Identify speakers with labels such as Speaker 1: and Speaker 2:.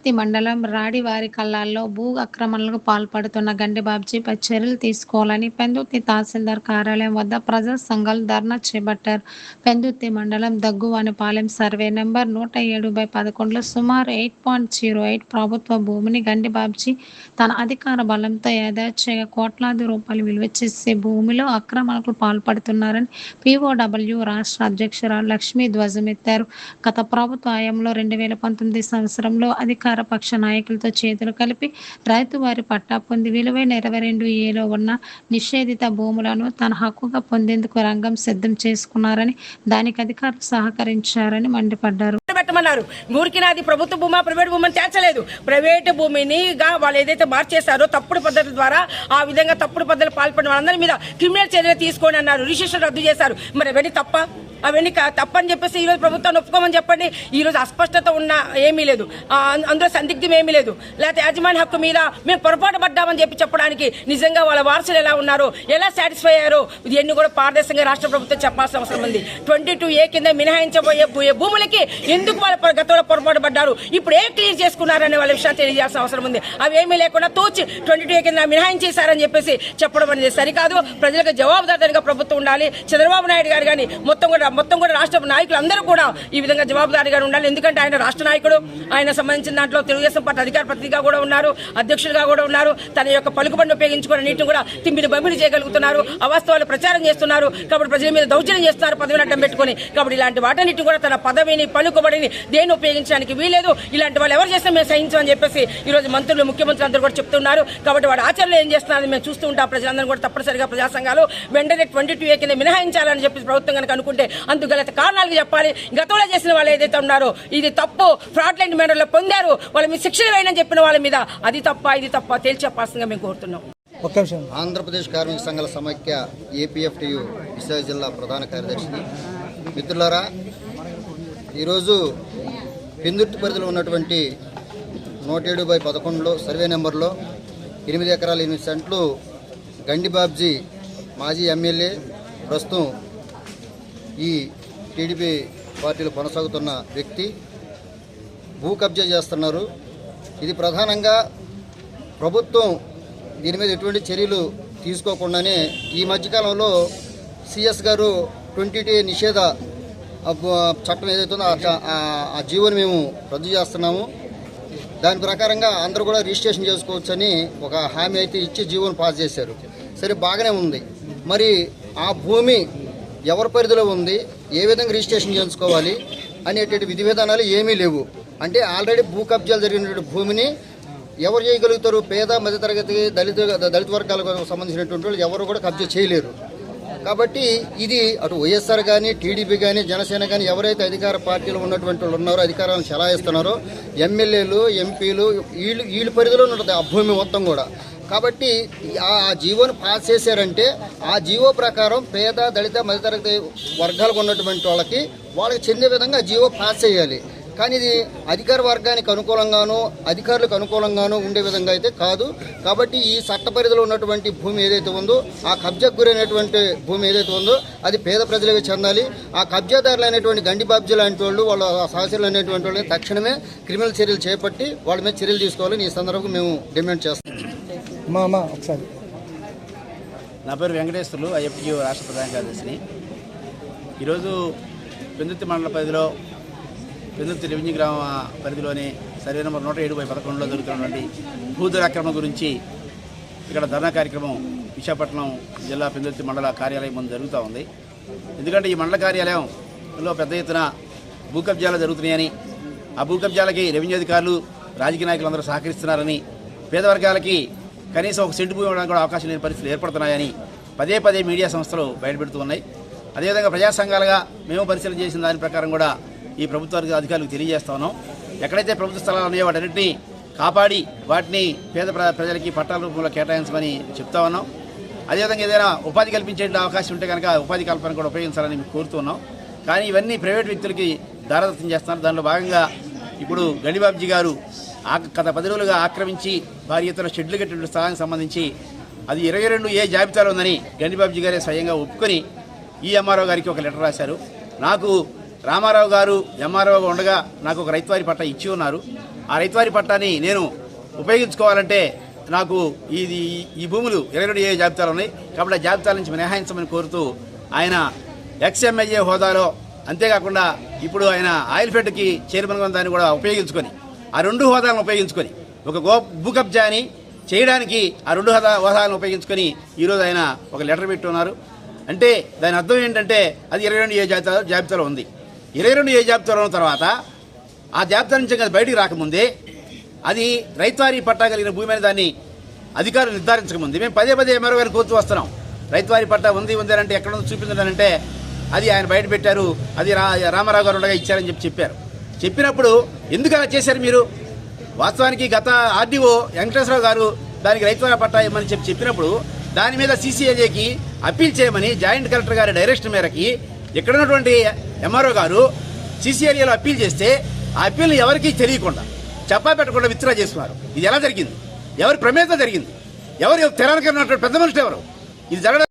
Speaker 1: పెందుర్తి మండలం రాడివారి కల్లాల్లో భూ ఆక్రమణలకు పాల్పడుతున్న గండిబాబ్జీపై చర్యలు తీసుకోవాలని పెందుర్తి తహసీల్దార్ కార్యాలయం వద్ద ప్రజా సంఘాలు ధర్నా చేపట్టారు. పెందుర్తి మండలం దగ్గువానిపాలెం సర్వే నెంబర్ 107/11లో సుమారు 8.08 ప్రభుత్వ భూమిని గండిబాబ్జీ తన అధికార బలంతో యథేచ్ఛగా కోట్లాది రూపాయలు విలువ చేసే భూమిలో ఆక్రమణలకు పాల్పడుతున్నారని పీఓడబ్ల్యూ రాష్ట్ర అధ్యక్షురాలు లక్ష్మీ ధ్వజమెత్తారు. గత ప్రభుత్వ హయాంలో 2019 సంవత్సరంలో అధికార పక్ష నాయకులతో చేతులు కలిపి రైతు వారి పట్టా పొంది విలువైన 22A ఉన్న నిషేధిత భూములను తన హక్కుగా పొందేందుకు రంగం సిద్ధం చేసుకున్నారని, దానికి అధికారులు సహకరించారని మండిపడ్డారు.
Speaker 2: పెట్టమన్నారు. ఊరికినాది ప్రభుత్వ భూమా ప్రైవేట్ భూమిని చేర్చలేదు. ప్రైవేటు భూమిని వాళ్ళు ఏదైతే మార్చేశారో తప్పుడు పద్ధతుల ద్వారా ఆ విధంగా తప్పుడు పద్ధతులు పాల్పడిన వాళ్ళందరి మీద క్రిమినల్ చర్యలు తీసుకోండి అన్నారు. రిజిస్ట్రేషన్ రద్దు చేశారు. మరి అవన్నీ తప్ప? అవన్నీ తప్పని చెప్పేసి ఈరోజు ప్రభుత్వాన్ని ఒప్పుకోమని చెప్పండి. ఈరోజు అస్పష్టత ఉన్న ఏమీ లేదు, అందులో సందిగ్ధం ఏమీ లేదు. లేకపోతే యాజమాన్య హక్కు మీద మేము పొరపాటు పడ్డామని చెప్పడానికి నిజంగా వాళ్ళ వారసులు ఎలా ఉన్నారో, ఎలా సాటిస్ఫై అయ్యారో ఇవన్నీ కూడా పారదర్శకంగా రాష్ట్ర ప్రభుత్వం చెప్పాల్సిన అవసరం ఉంది. 22A కింద మినహాయించబోయే భూములకి ఎందుకు వాళ్ళ గతంలో పొరపాటు పడ్డారు, ఇప్పుడు ఏం క్లియర్ చేసుకున్నారనే వాళ్ళ విషయాన్ని తెలియజేయాల్సిన అవసరం ఉంది. అవి ఏమీ లేకుండా తోచి 22A కింద మినహాయించేశారని చెప్పేసి చెప్పడం అనేది సరికాదు. ప్రజలకు జవాబుదారీగా ప్రభుత్వం ఉండాలి. చంద్రబాబు నాయుడు గారు కానీ మొత్తం కూడా రాష్ట్ర నాయకులు అందరూ కూడా ఈ విధంగా జవాబుదారీగా ఉండాలి. ఎందుకంటే ఆయన రాష్ట్ర నాయకుడు. ఆయన సంబంధించిన దాంట్లో తెలుగుదేశం పార్టీ అధికార ప్రతినిధిగా కూడా ఉన్నారు, అధ్యక్షులుగా కూడా ఉన్నారు. తన యొక్క పలుకుబడిని ఉపయోగించుకుని నీటిని కూడా తిమ్మిని బమ్మిడి చేయగలుగుతున్నారు. అవాస్తవాలు ప్రచారం చేస్తున్నారు. కాబట్టి ప్రజల మీద దౌర్జన్యం చేస్తున్నారు పదవిని అడ్డం పెట్టుకుని. కాబట్టి ఇలాంటి వాటన్నిటి కూడా తన పదవిని పలుకుబడిని దేన్ని ఉపయోగించడానికి వీలేదు. ఇలాంటి వాళ్ళు ఎవరు చేసినా మేము సహించమని చెప్పేసి ఈరోజు మంత్రులు, ముఖ్యమంత్రులు అందరూ కూడా చెప్తున్నారు. కాబట్టి వాడు ఆచరణలో ఏం చేస్తున్నారని మేము చూస్తూ ఉంటాం. ప్రజలందరూ కూడా తప్పనిసరిగా ప్రజా సంఘాలు వెంటనే 22A కింద మినహాయించాలని చెప్పి ప్రభుత్వం కనుక అనుకుంటే అందుకు గల కారణాలు చెప్పాలి. గతంలో చేసిన వాళ్ళు ఏదైతే ఉన్నారో ఇది తప్పు, ఫ్రాడ్ లైన్ మేనర్లో పొందారు, వాళ్ళ మీద శిక్షణ వేయని చెప్పిన వాళ్ళ మీద అది తప్ప ఇది తప్ప తేల్చి చెప్పాల్సిందిగా మేము కోరుతున్నాం.
Speaker 3: ఆంధ్రప్రదేశ్ కార్మిక సంఘాల సమైక్య APFTU విశాఖ జిల్లా ప్రధాన కార్యదర్శిని. మిత్రులారా, ఈరోజు పెందుర్తి పరిధిలో ఉన్నటువంటి 107/11లో సర్వే నెంబర్లో 8 ఎకరాల 8 సెంట్లు గండిబాబ్జీ మాజీ ఎమ్మెల్యే, ప్రస్తుతం ఈ టీడీపీ పార్టీలో కొనసాగుతున్న వ్యక్తి భూ కబ్జా చేస్తున్నారు. ఇది ప్రధానంగా ప్రభుత్వం దీని మీద ఎటువంటి చర్యలు తీసుకోకుండానే ఈ మధ్యకాలంలో CS గారు 22A నిషేధ చట్టం ఏదైతే ఉందో ఆ జీవోని మేము రద్దు చేస్తున్నాము. దాని ప్రకారంగా అందరూ కూడా రిజిస్ట్రేషన్ చేసుకోవచ్చని ఒక హామీ అయితే ఇచ్చి జీవోని పాస్ చేశారు. సరే, బాగానే ఉంది. మరి ఆ భూమి ఎవరి పరిధిలో ఉంది, ఏ విధంగా రిజిస్ట్రేషన్ చేసుకోవాలి అనేటువంటి విధి విధానాలు ఏమీ లేవు. అంటే ఆల్రెడీ భూ కబ్జాలు జరిగినటువంటి భూమిని ఎవరు చేయగలుగుతారు? పేద మధ్యతరగతి దళిత వర్గాలకు సంబంధించినటువంటి వాళ్ళు ఎవరు కూడా కబ్జా చేయలేరు. కాబట్టి ఇది అటు వైఎస్ఆర్ కానీ, టీడీపీ కానీ, జనసేన కానీ ఎవరైతే అధికార పార్టీలో ఉన్నటువంటి వాళ్ళు ఉన్నారో, అధికారాలను చెలాయిస్తున్నారో, ఎమ్మెల్యేలు, ఎంపీలు వీళ్ళ పరిధిలో ఉంటుంది ఆ భూమి మొత్తం కూడా. కాబట్టి ఆ జీవోను పాస్ చేశారంటే ఆ జీవో ప్రకారం పేద, దళిత, మధ్యతరగతి వర్గాలకు ఉన్నటువంటి వాళ్ళకి చెందే విధంగా జీవో పాస్ చేయాలి. కానీ ఇది అధికార వర్గానికి అనుకూలంగానూ అధికారులకు అనుకూలంగానూ ఉండే విధంగా అయితే కాదు. కాబట్టి ఈ చట్ట పరిధిలో ఉన్నటువంటి భూమి ఏదైతే ఉందో, ఆ కబ్జాకు గురైనటువంటి భూమి ఏదైతే ఉందో అది పేద ప్రజలకే చెందాలి. ఆ కబ్జాదారులు అయినటువంటి గండిబాబ్జీ లాంటి వాళ్ళు, వాళ్ళ సహచరులు అనేటువంటి వాళ్ళని తక్షణమే క్రిమినల్ చర్యలు చేపట్టి వాళ్ళ మీద చర్యలు తీసుకోవాలని ఈ సందర్భంగా మేము డిమాండ్ చేస్తాం.
Speaker 4: ఒకసారి నా పేరు వెంకటేశ్వర్లు, IFTU రాష్ట్ర ప్రధాన కార్యదర్శిని. ఈరోజు పెందుర్తి మండల పరిధిలో పెందుర్తి రెవెన్యూ గ్రామ పరిధిలోని సర్వే నెంబర్ 107/11లో జరుగుతున్నటువంటి భూదురాక్రమణ గురించి ఇక్కడ ధర్నా కార్యక్రమం విశాఖపట్నం జిల్లా పెందుర్తి మండల కార్యాలయం ముందు జరుగుతూ ఉంది. ఎందుకంటే ఈ మండల కార్యాలయంలో పెద్ద ఎత్తున భూ కబ్జాలు జరుగుతున్నాయని, ఆ భూ కబ్జాలకి రెవెన్యూ అధికారులు, రాజకీయ నాయకులందరూ సహకరిస్తున్నారని, పేద వర్గాలకి కనీసం ఒక సెంటు భూమి ఇవ్వడానికి కూడా అవకాశం లేని పరిస్థితులు ఏర్పడుతున్నాయని పదే మీడియా సంస్థలు బయటపెడుతూ ఉన్నాయి. అదేవిధంగా ప్రజా సంఘాలుగా మేము పరిశీలన చేసిన దాని ప్రకారం కూడా ఈ ప్రభుత్వ అధికారులకు తెలియజేస్తా ఉన్నాం. ఎక్కడైతే ప్రభుత్వ స్థలాలు ఉన్నాయో వాటన్నింటినీ కాపాడి వాటిని పేద ప్రజలకి పట్టాల రూపంలో కేటాయించమని చెప్తా ఉన్నాం. అదేవిధంగా ఏదైనా ఉపాధి కల్పించే అవకాశం ఉంటే కనుక ఉపాధి కల్పన కూడా ఉపయోగించాలని మేము కోరుతున్నాం. కానీ ఇవన్నీ ప్రైవేట్ వ్యక్తులకి దారదత్తం చేస్తున్నారు. దానిలో భాగంగా ఇప్పుడు గండిబాబ్జీ గారు గత 10 రోజులుగా ఆక్రమించి భారీ ఎత్తున షెడ్లు కట్టిన స్థలానికి సంబంధించి అది 22A జాబితాలో ఉందని గండిబాబ్జీ గారే స్వయంగా ఒప్పుకొని MRO గారికి ఒక లెటర్ రాశారు. నాకు రామారావు గారు MROగా ఉండగా నాకు ఒక రైతువారి పట్ట ఇచ్చి ఉన్నారు. ఆ రైతువారీ పట్టాని నేను ఉపయోగించుకోవాలంటే నాకు ఈ భూములు 22 జాబితాలు ఉన్నాయి కాబట్టి ఆ జాబితాల నుంచి మినహాయించమని కోరుతూ ఆయన ఎక్స్ఎంఎల్ఏ హోదాలో, అంతేకాకుండా ఇప్పుడు ఆయన ఆయిల్ ఫెడ్కి చైర్మన్గా దాన్ని కూడా ఉపయోగించుకొని, ఆ 2 హోదాలను ఉపయోగించుకొని ఒక భూ కబ్జాని చేయడానికి ఆ 2 హోదాలను ఉపయోగించుకొని ఈరోజు ఆయన ఒక లెటర్ పెట్టున్నారు. అంటే దాని అర్థం ఏంటంటే అది 22 జాబితాలో ఉంది. 22 జాబితాలో ఉన్న తర్వాత ఆ జాబితా నుంచి అది బయటికి రాకముందే అది రైతువారీ పట్టా కలిగిన భూమి అని దాన్ని అధికారులు నిర్ధారించకముందే మేము పదే ఎంఆర్ఓ గారిని కోరుతూ వస్తున్నాం. రైతువారీ పట్టా ఉంది అంటే ఎక్కడ ఉందో చూపించడానంటే అది ఆయన బయట పెట్టారు, అది రామారావు గారు ఉండగా ఇచ్చారని చెప్పారు. చెప్పినప్పుడు ఎందుకు అలా చేశారు మీరు? వాస్తవానికి గత ఆర్డీఓ వెంకటేశ్వరరావు గారు దానికి రైతువారీ పట్టా ఇవ్వమని చెప్పినప్పుడు దాని మీద సీసీఏజేకి అప్పీల్ చేయమని జాయింట్ కలెక్టర్ గారి డైరెక్షన్ మేరకి ఇక్కడ ఉన్నటువంటి ఎంఆర్ఓ గారు సీసీఏలో అప్పీల్ చేస్తే ఆ అప్పీల్ని ఎవరికీ తెలియకుండా చెప్పా పెట్టకుండా విత్డ్రా చేసుకున్నారు. ఇది ఎలా జరిగింది? ఎవరి ప్రమేయంతో జరిగింది? ఎవరు తెరానికి ఉన్నటువంటి పెద్ద మనుషులు ఎవరు? ఇది జరగడం